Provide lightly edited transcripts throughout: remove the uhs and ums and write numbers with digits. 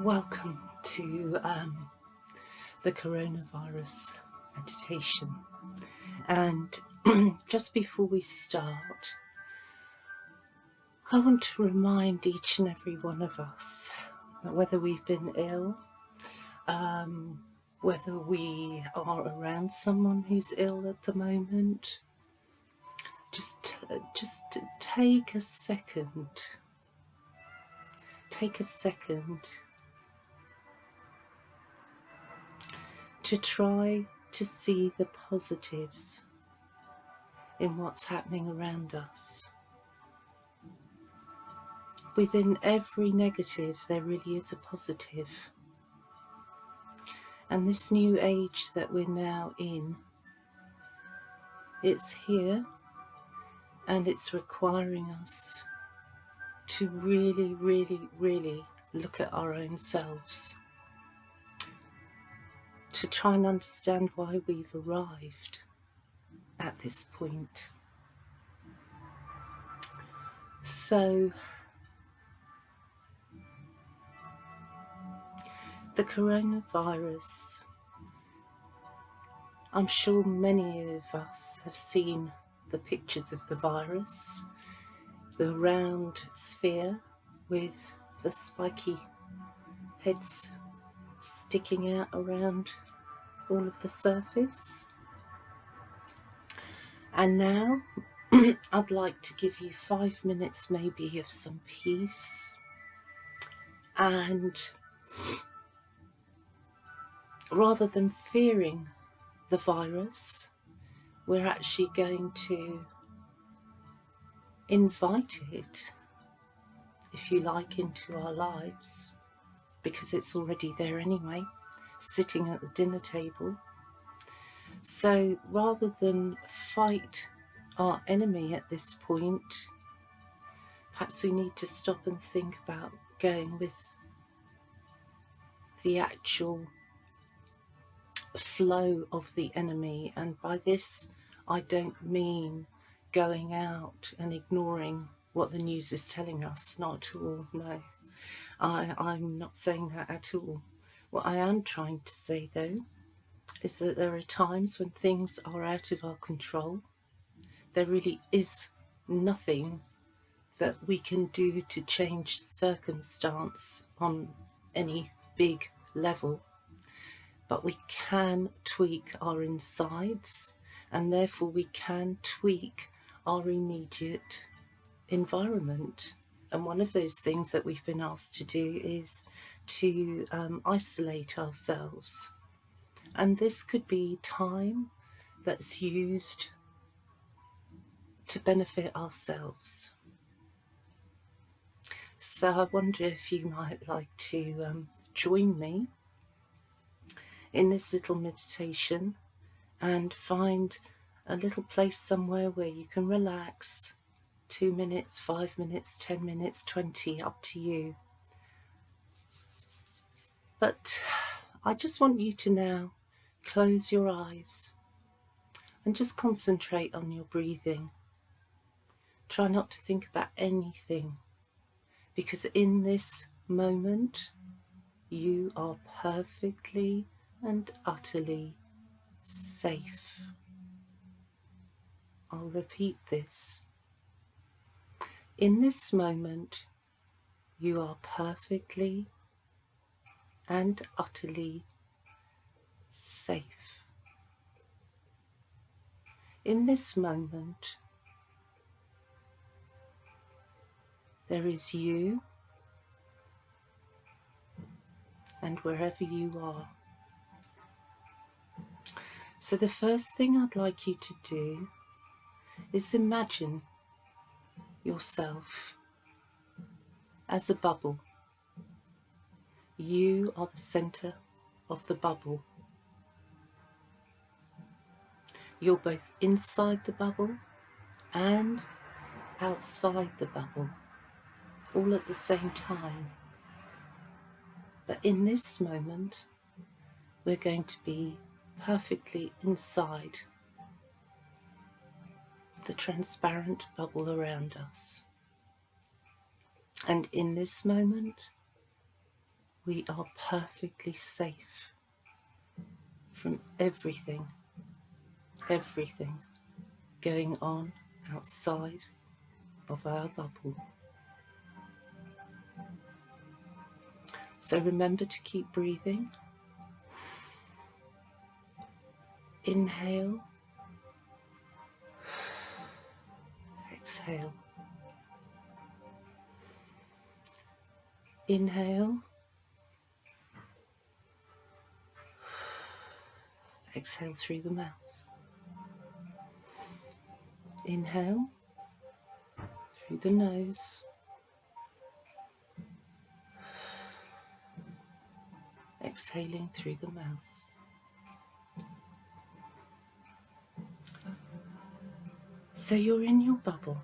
Welcome to the coronavirus meditation. And just before we start, I want to remind each and every one of us that whether we've been ill, whether we are around someone who's ill at the moment, just take a second. Take a second to try to see the positives in what's happening around us. Within every negative, there really is a positive. And this new age that we're now in, it's here and it's requiring us to really, really, really look at our own selves, to try and understand why we've arrived at this point. So, the coronavirus, I'm sure many of us have seen the pictures of the virus, the round sphere with the spiky heads sticking out around all of the surface. And now I'd like to give you 5 minutes maybe of some peace, and rather than fearing the virus, we're actually going to invite it, if you like, into our lives, because it's already there anyway, sitting at the dinner table. So rather than fight our enemy at this point, perhaps we need to stop and think about going with the actual flow of the enemy. And by this, I don't mean going out and ignoring what the news is telling us, not at all, no. I'm not saying that at all. What I am trying to say, though, is that there are times when things are out of our control. There really is nothing that we can do to change circumstance on any big level, but we can tweak our insides, and therefore we can tweak our immediate environment. And one of those things that we've been asked to do is to isolate ourselves. And this could be time that's used to benefit ourselves. So I wonder if you might like to join me in this little meditation and find a little place somewhere where you can relax. 2 minutes, 5 minutes, 10 minutes, 20, up to you. But I just want you to now close your eyes and just concentrate on your breathing. Try not to think about anything, because in this moment you are perfectly and utterly safe. I'll repeat this. In this moment you are perfectly and utterly safe. In this moment, there is you, and wherever you are. So the first thing I'd like you to do is imagine yourself as a bubble. You are the center of the bubble. You're both inside the bubble and outside the bubble, all at the same time. But in this moment, we're going to be perfectly inside the transparent bubble around us. And in this moment, We are perfectly safe from everything going on outside of our bubble. So remember to keep breathing. Inhale, exhale. Inhale, exhale through the mouth. Inhale through the nose. Exhaling through the mouth. So you're in your bubble.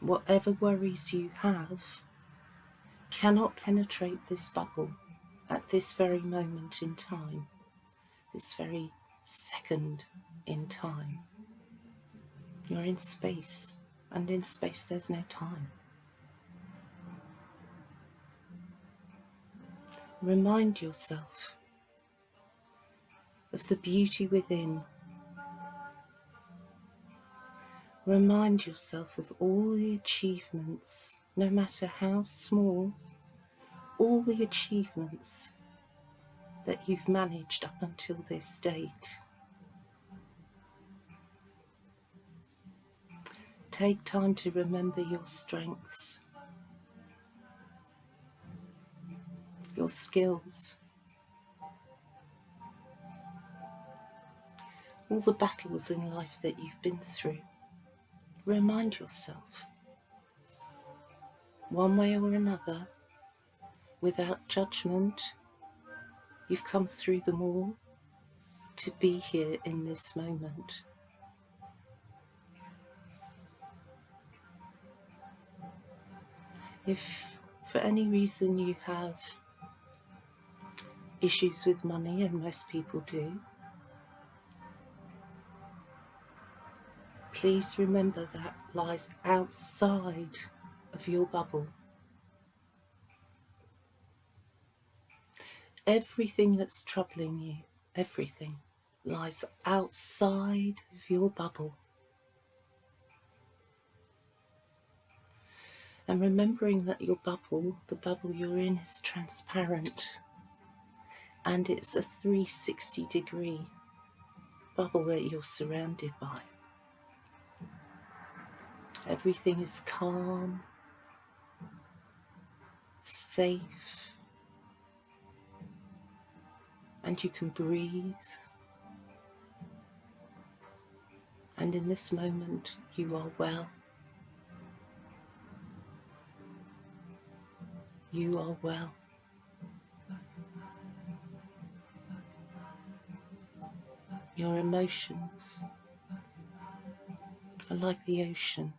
Whatever worries you have cannot penetrate this bubble at this very moment in time, this very second in time. You're in space, and in space there's no time. Remind yourself of the beauty within. Remind yourself of all the achievements, no matter how small, all the achievements that you've managed up until this date. Take time to remember your strengths, your skills, all the battles in life that you've been through. Remind yourself, one way or another, without judgment, you've come through them all to be here in this moment. If for any reason you have issues with money, and most people do, please remember that lies outside of your bubble. Everything that's troubling you, everything, lies outside of your bubble. And remembering that your bubble, the bubble you're in, is transparent, and it's a 360-degree bubble that you're surrounded by. Everything is calm, safe, and you can breathe. And in this moment, you are well. You are well. Your emotions are like the ocean.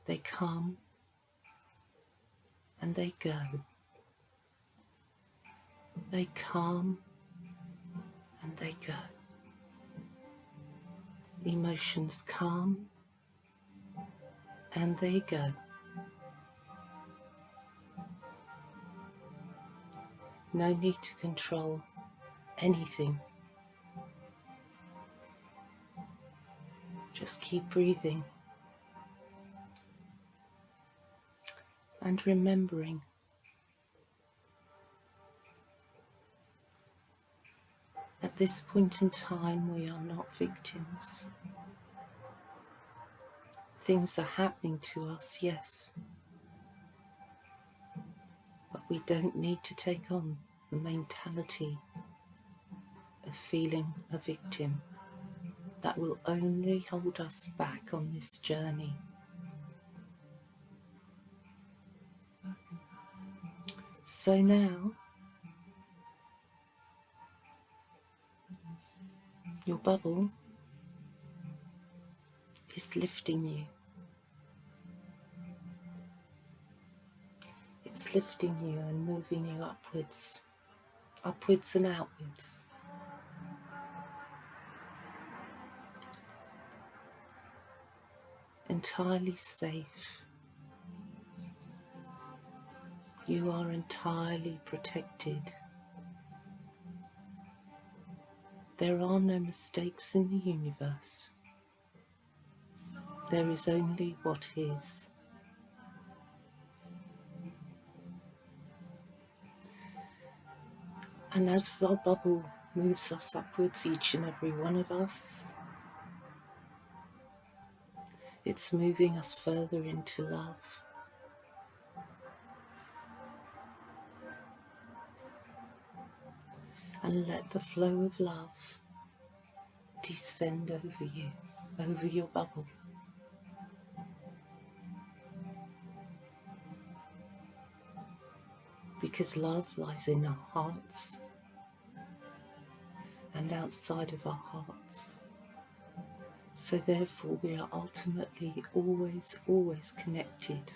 They come and they go. They come and they go. Emotions come and they go. No need to control anything. Just keep breathing and remembering at this point in time we are not victims. Things are happening to us, yes, but we don't need to take on the mentality of feeling a victim. That will only hold us back on this journey. So now, your bubble is lifting you. It's lifting you and moving you upwards, upwards and outwards. Entirely safe, You are entirely protected. There are no mistakes in the universe. There is only what is. And as our bubble moves us upwards, each and every one of us, it's moving us further into love. And let the flow of love descend over you, over your bubble. Because love lies in our hearts and outside of our hearts. So therefore we are ultimately always, always connected.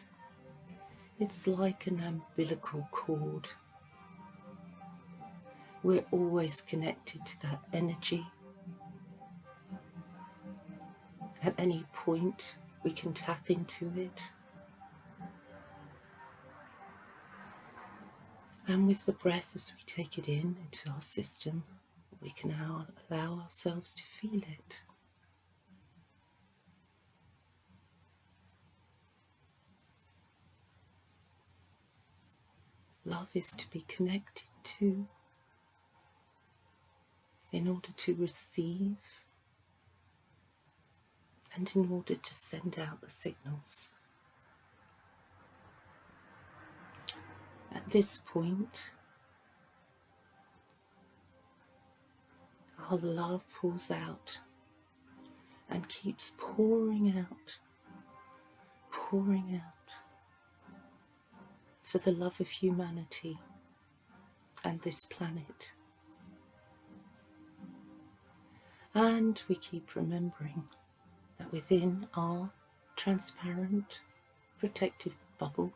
It's like an umbilical cord. We're always connected to that energy. At any point we can tap into it. And with the breath as we take it in into our system, we can now allow ourselves to feel it. Love is to be connected to in order to receive and in order to send out the signals. At this point, our love pours out and keeps pouring out for the love of humanity and this planet. And we keep remembering that within our transparent, protective bubble,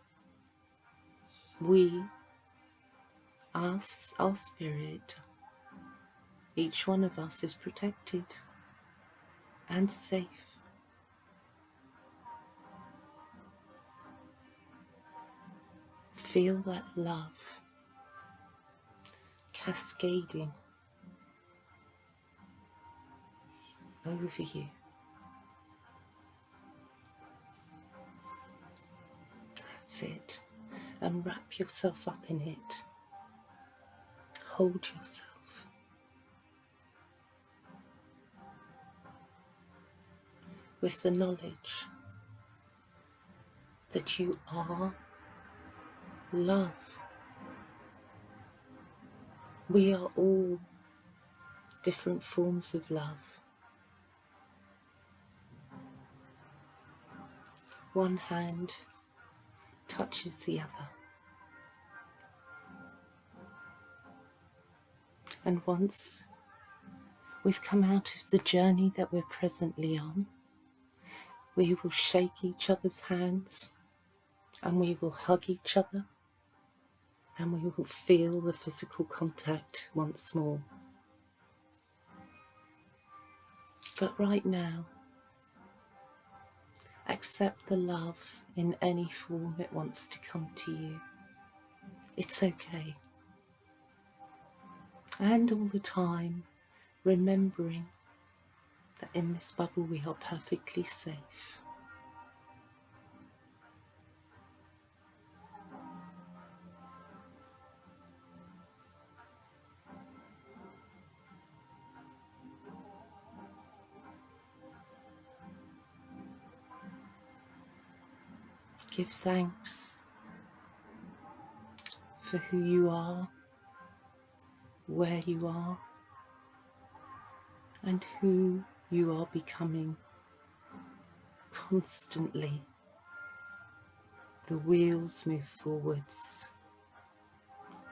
we, us, our spirit, each one of us is protected and safe. Feel that love cascading over you. That's it. And wrap yourself up in it. Hold yourself. With the knowledge that you are love. We are all different forms of love. One hand touches the other. And once we've come out of the journey that we're presently on, we will shake each other's hands and we will hug each other and we will feel the physical contact once more. But right now, accept the love in any form it wants to come to you. It's okay. And all the time, remembering that in this bubble we are perfectly safe. Give thanks for who you are, where you are, and who you are becoming constantly. The wheels move forwards.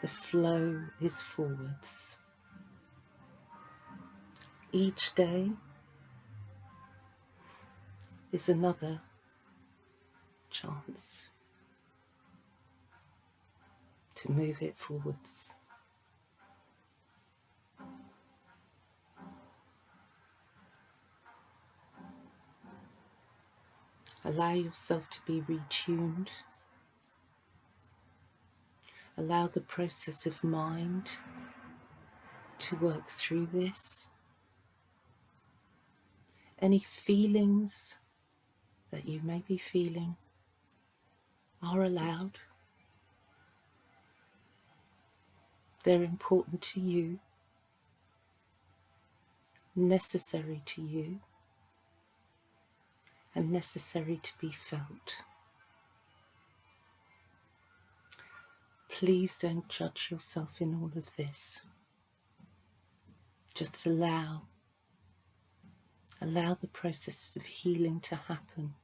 The flow is forwards. Each day is another chance to move it forwards. Allow yourself to be retuned Allow the process of mind to work through this. Any feelings that you may be feeling are allowed. They're important to you, necessary to you, and necessary to be felt. Please don't judge yourself in all of this. Just allow the process of healing to happen.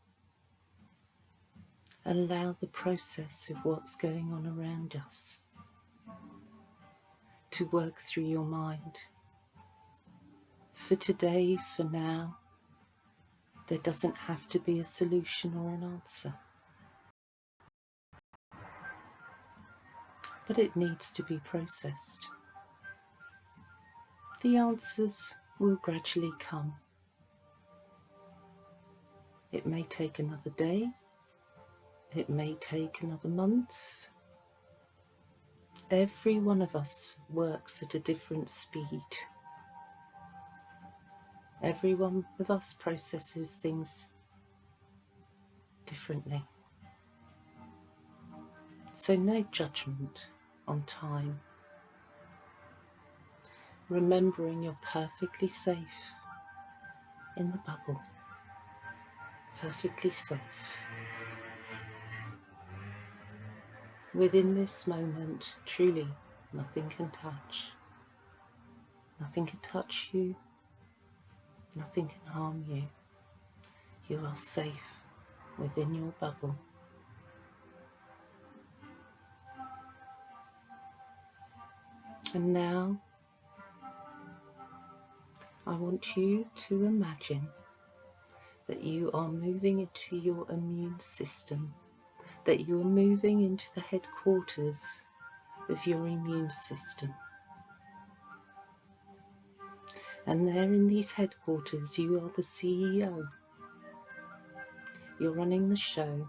Allow the process of what's going on around us to work through your mind. For today, for now, there doesn't have to be a solution or an answer. But it needs to be processed. The answers will gradually come. It may take another day. It may take another month. Every one of us works at a different speed. Every one of us processes things differently. So no judgment on time. Remembering you're perfectly safe in the bubble. Perfectly safe. Within this moment, truly, nothing can touch. Nothing can touch you. Nothing can harm you. You are safe within your bubble. And now, I want you to imagine that you are moving into your immune system, that you are moving into the headquarters of your immune system. And there in these headquarters, you are the CEO. You're running the show.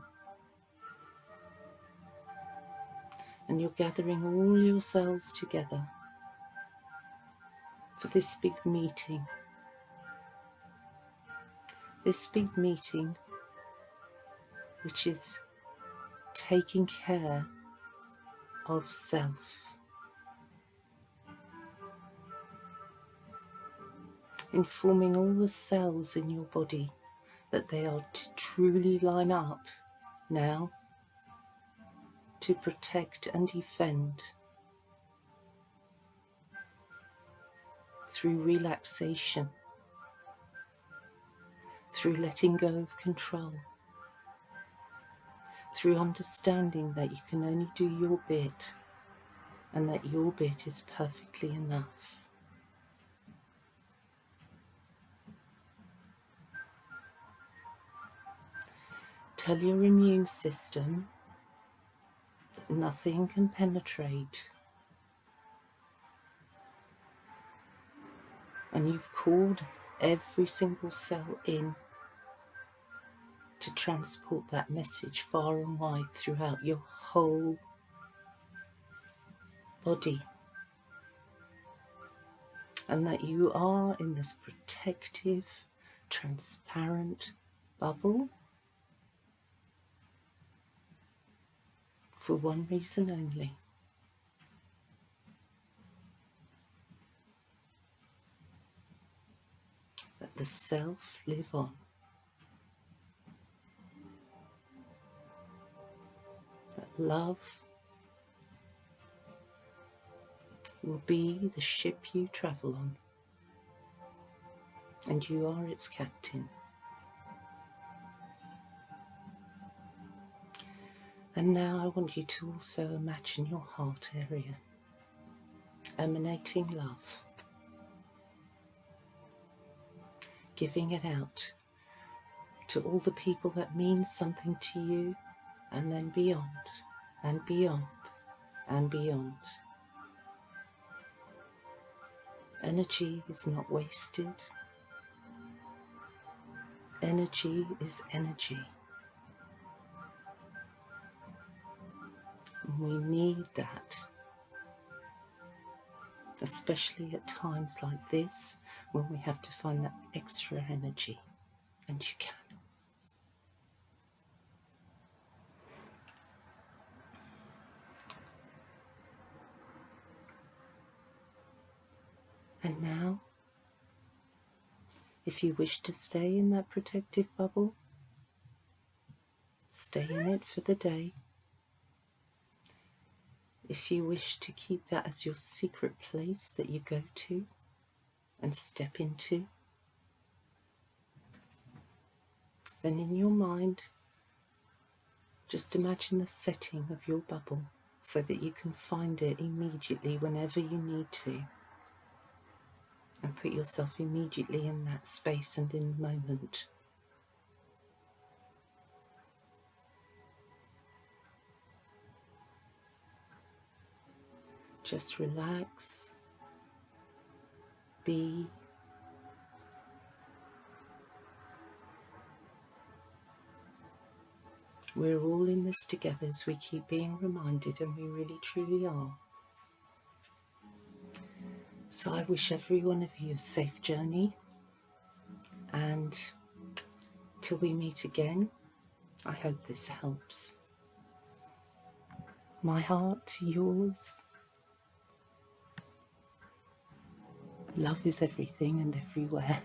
And you're gathering all your cells together for this big meeting. This big meeting, which is taking care of self. Informing all the cells in your body that they are to truly line up now to protect and defend through relaxation, through letting go of control, through understanding that you can only do your bit and that your bit is perfectly enough. Tell your immune system that nothing can penetrate, and you've called every single cell in to transport that message far and wide throughout your whole body, and that you are in this protective, transparent bubble for one reason only. That the self live on. That love will be the ship you travel on, and you are its captain. And now I want you to also imagine your heart area emanating love, giving it out to all the people that mean something to you, and then beyond, and beyond, and beyond. Energy is not wasted. Energy is energy. And we need that, especially at times like this when we have to find that extra energy, and you can. And now, if you wish to stay in that protective bubble, stay in it for the day. If you wish to keep that as your secret place that you go to and step into, then in your mind, just imagine the setting of your bubble so that you can find it immediately whenever you need to, and put yourself immediately in that space and in the moment. Just relax, be. We're all in this together, as we keep being reminded, and we really truly are. So I wish every one of you a safe journey, and till we meet again, I hope this helps. My heart to yours. Love is everything and everywhere.